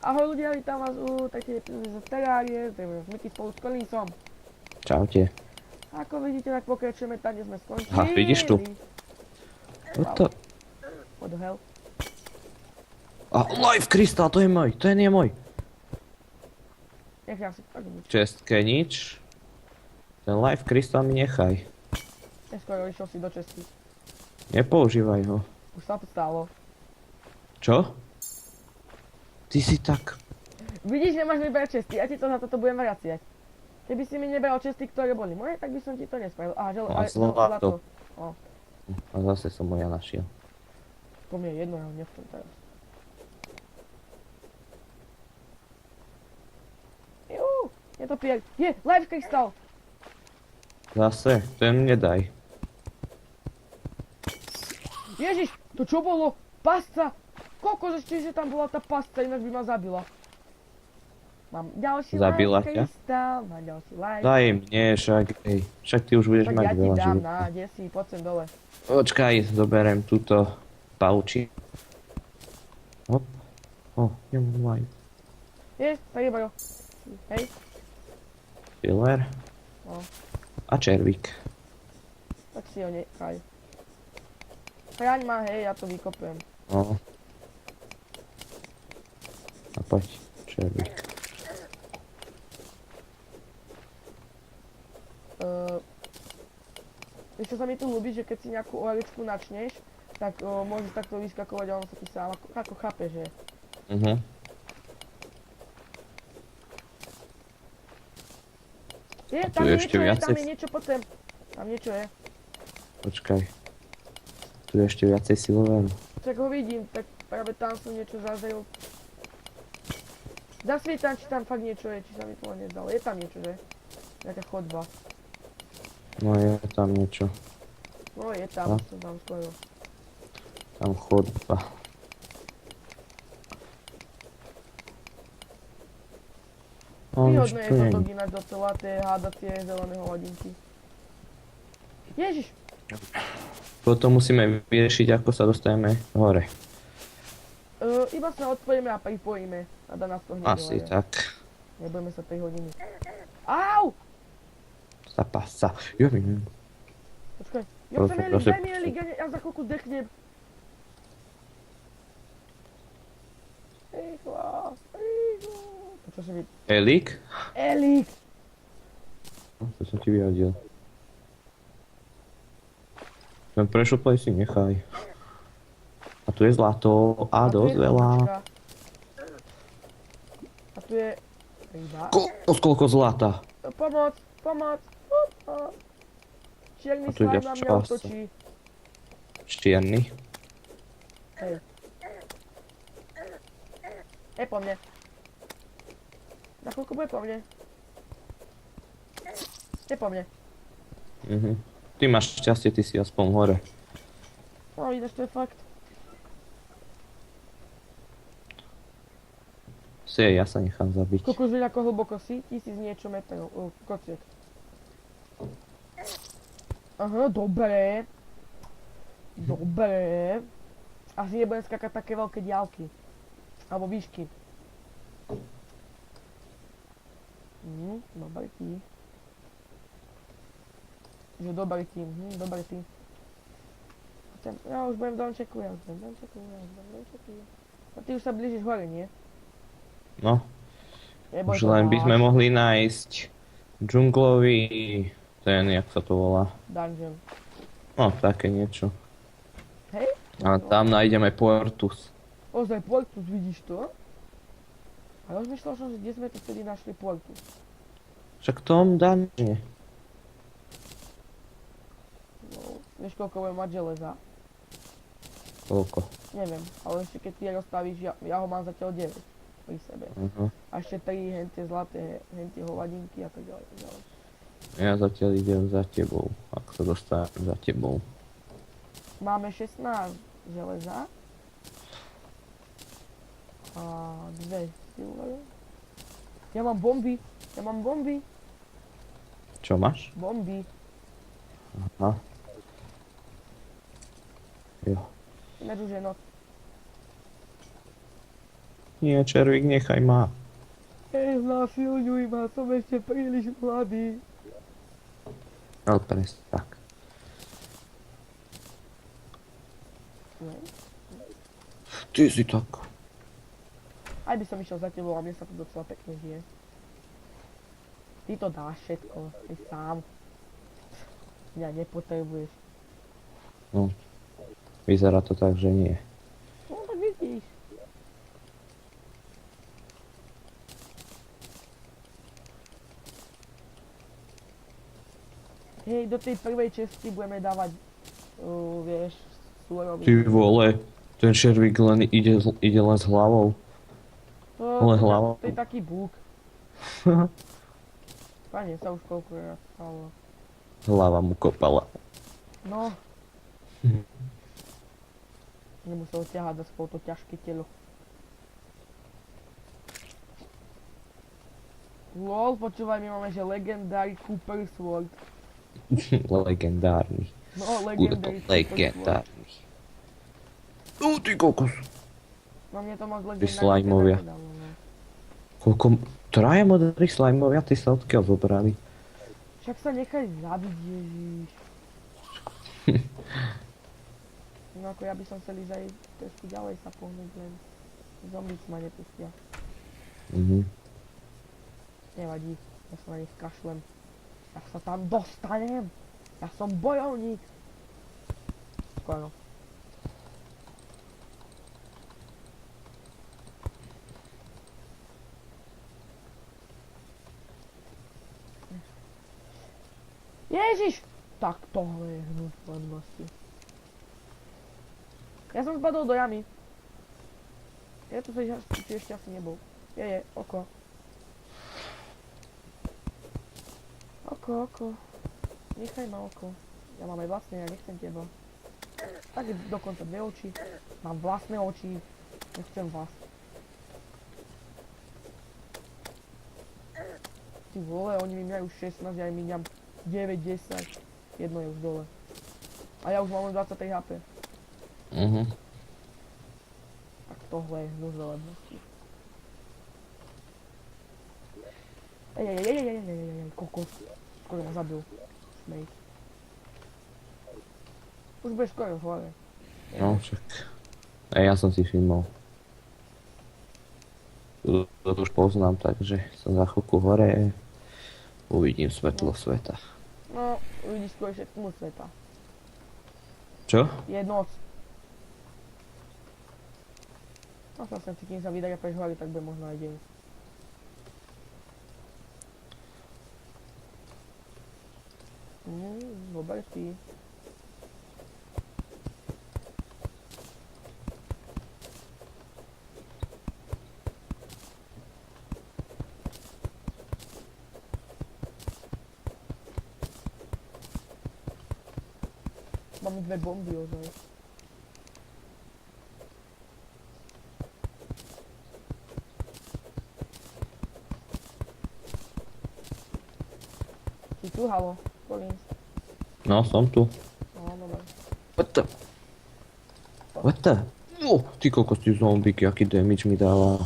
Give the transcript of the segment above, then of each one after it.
Ahoj ľudia, vítam vás u takej epizódy zo Terrárie, Miky spolu s Kolísom. Čaute. Ako vidíte, tak pokračujeme tam, kde sme skončili. Aha, vidíš tu? What the... What the hell? A life krystál, to je môj, to nie je môj. Nech ja si tak nič. Čestke nič. Ten life krystál mi nechaj. Neskôr išiel si do Česky. Nepoužívaj ho. Už sa to stalo. Čo? Ty si tak... Vidíš, nemáš mi brať česty, ja ti to za toto budem vraciať. Keby si mi nebral česty, ktoré boli moje, tak by som ti to nespravil. Aha, zlato. O, A zase som ho ja našiel. to mi je jedno, ja ho nechcem teraz. Jú, je to pier. Je, life crystal. Zase, ten nedaj. Ježiš, to čo bolo? Pasca! Koľko ešte, že tam bola tá pasca, ináč by ma zabila. Mám ďalší Zabila life ťa? crystal, mám ďalší life. Daj mne, však ty už budeš Tak mať ja ti veľa dám, života. na, kde si, poď sem dole. Počkaj, zoberiem túto pauči. Hop. O, nemám life. Je, tak je bro. Hej, Filler. no, A červík. tak si ho nechaj. Chráň ma, hej, ja to vykopem. No. A poď, červík. Vieš čo sa mi tu ľúbi, že keď si nejakú ohličku načneš, tak môžeš takto vyskakovať a ono sa ti sám, ako chápeš, že? Je, A tam tu je je ešte niečo, viacej? tam je niečo, poď sem. Tam niečo je. Počkaj. Tu je ešte viacej silovéru. Tak ho vidím, tak práve tam som niečo zazrel. Zasvieť tam, či tam fakt niečo je, či sa mi to len nezdalo. Je tam niečo, že? Nejaká chodba. No je tam niečo. No je tam, No. som tam skoro. Tam chodba. No nič Výhodné tu je nie toto je. ináč docela, tie hádacie zelené hovadinky. Ježiš! Potom musíme vyriešiť, ako sa dostaneme hore. Iba sa odpojíme a pripojíme. A dá nás to hneď Asi hore. tak. Nebudeme sa 3 hodiny. Au! Zapasa. Jo, viem. Počkaj. Ja Prosím, chcem Elik, prosím. daj mi Elik, ja za chvíľku dechnem. Rýchlo, rýchlo. To čo si vy... Elik? Elik! No, to som ti vyhodil. Ten prešuplej si nechaj. A tu je zlato. A tu je dosť veľa. chudobčka. A tu je... ryba. Koľko zlata? Pomoc, pomoc, pomoc. Čierny A tu ide slime na mňa čas. útočí. Čierny. Hej. Je po mne. Na chvíľku bude po mne. Je po mne. Ty máš šťastie, ty si aspoň hore. No vidíš, to je fakt. Ja sa nechám zabiť. Koľko už ako hlboko si? 1000 niečo metrov. Kociek. Aha, dobré. Dobré. Asi nebudem skakať také veľké diaľky. Alebo výšky. Dobrý tí. Že dobrý tým, dobrý tým. Ja už budem v domčeku, A ty už sa blížiš hore, nie? No, Neboj už to len by sme máš. mohli nájsť džunglový, ten, jak sa to volá. Dungeon. No, také niečo. Hej? A tam nájdeme Portus. Ozaj, Portus, vidíš to? A rozmýšľal som, že kde sme to vtedy našli Portus. Však v tom dungeone. No, vieš koľko budem mať železa? Koľko? Neviem, ale ešte keď ty rozstavíš, ja ho mám zatiaľ 9 pri sebe. A ešte 3 hentie zlaté, hentie hovadinky a tak ďalej, tak ďalej. Ja zatiaľ idem za tebou, ak sa dostanem za tebou. Máme 16 železa. A 2 silver. Ja mám bomby, Čo máš? bomby. Aha. Jo. Ináč už je noc. Nie, červík, nechaj ma. Znásilňuj ma, som ešte príliš mladý. Ale presne tak. Ne? Ty si tak. Aj by som išiel za tebou a mne sa tu docela pekne žije. Ty to dáš všetko, ty sám. Mňa nepotrebuješ. No. Vyzerá to tak, že nie. No tak vidíš. Hej, do tej prvej česti budeme dávať, vieš, súroviny. Ty vole, ten červík len ide len s hlavou. Len hlavou. To je taký búk. Pane sa už koľko raz stalo. Hlava mu kopala. No. Nemusel ťahať za spolu to ťažké telo. Lol, počúvaj, my máme, že Legendary Cooper Sword. Legendárny. No, Bude to Legendary Cooper Sword. legendárny. Ty kokos. No mne to moc Ty Legendary slajmovia. teda nedalo, no. Koľko... Traja modrých slajmovia, ty sa odkiaľ zobrali? Však sa nechaj zabiť, Ježiš. No ako ja by som chcel ísť aj trošku ďalej sa pohnúť, len zombic ma nepustia. Nevadí, ja sa na nich kašlem. Ja sa tam dostanem. Ja som bojovník. Skoro. Ježiš! Tak tohle je hnus lednosti. Ja som spadol do jamy. Ja tu ešte asi nebol. Je, oko. Oko. Nechaj ma oko. Ja mám aj vlastné, ja nechcem teba. Tak je dokonca dve oči. Mám vlastné oči. Nechcem vás. Ty vole, oni mi majú 16, ja im minam 9, 10. Jedno je už dole. A ja už mám len 23 HP. Tak tohle je hnus velebnosti. Ej, kokos. Skoro ma zabil. Smej. Už budeš skoro hore. No však. Ja som si všimol. To už poznám, takže som za chvíľku hore. Uvidím svetlo sveta. No, uvidíš skôr všetkému sveta. Čo? Je noc. No sa sem si, kým sa vydaria preč hory, tak bude možno aj deň. Dobre si. Mám dve bomby ozaj. Si tu, halo? Collins. No, som tu. No, dobre. What the? No, ty kokos, ty zombík, aký damage mi dáva.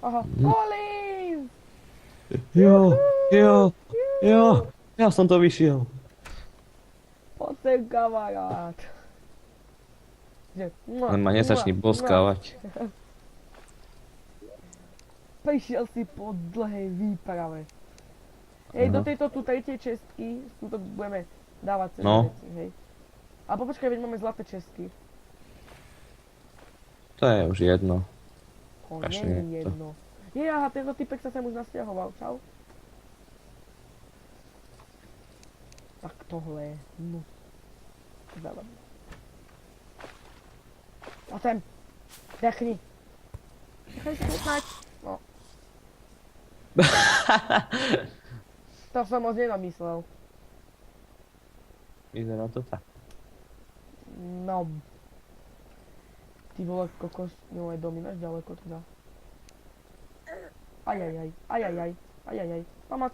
Aha, Collins! Jo. Ja som to vyšiel. Poď sem, kamarát. Len ma nezačni boskávať. Prišiel si po dlhej výprave. Hej, do tejto tu tretej čestky, tu budeme dávať celé veci, hej. A počkaj, veď máme zlaté čestky. To je už jedno. To Až nie nie je to. jedno. Aha, tento typek sa sem už nasťahoval, čau. Tak tohle je, no. Velmi. A sem. Dechni. Nechaj si chutnať. No. To som moc nenamyslel. Vyzerá to tak. No. Ty vole, kokos, no aj domy máš ďaleko teda. Ajajaj. Pamat.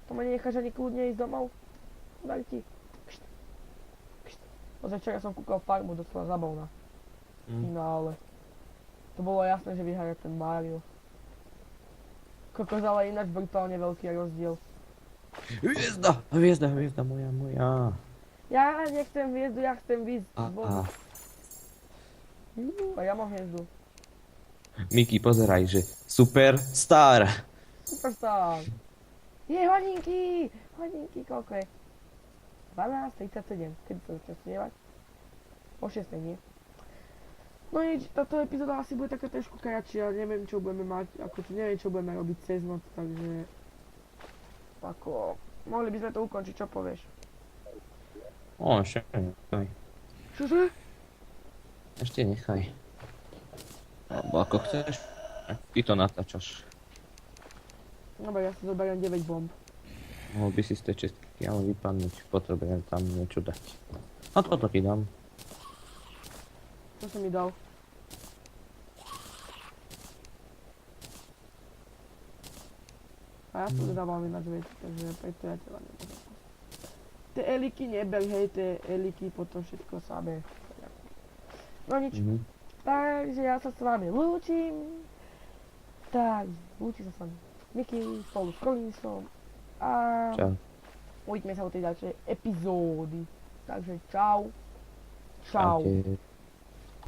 To ma nenecháš ani kľudne ísť domov. Daj ti. Ozaj, čo ja som kúkal farmu, doslova zabavná. finále. To bolo jasné, že vyhraje ten Mario. Kokos, ale ináč brutálne veľký rozdiel. Hviezda, hviezda, hviezda moja, moja. Ja nechcem hviezdu, ja chcem výsť A, z vodu. a. A ja mám hviezdu. Miki, pozeraj, že superstar. Superstar. Je hodinky! Hodinky, koľko je? 12:37. Kedy sa začne snievať? O 6, nie? No nič, táto epizóda asi bude taká trošku kratšia, neviem čo budeme mať, neviem čo budeme robiť cez noc, takže... Ako... Mohli by sme to ukončiť, čo povieš? Ešte nechaj. Čože? Ešte nechaj. Alebo ako chceš. Ty to natáčaš. Dobre, ja si zoberiem 9 bomb. Mohol by si z tej čestky ale vypadnúť. Potrebujem tam niečo dať. A toto ti dám. Čo som mi dal? A ja tu dávam ináč veci, takže preto ja teba nebudem. Tie eliky neber, hej, tie eliky potom všetko samé. No nič. Takže ja sa s vami lúčim. Tak, lúči sa s vami Miki spolu s Collinsom. A Čau. uvidíme sa u tej ďalšej epizódy. Takže čau. Čau. Čaute.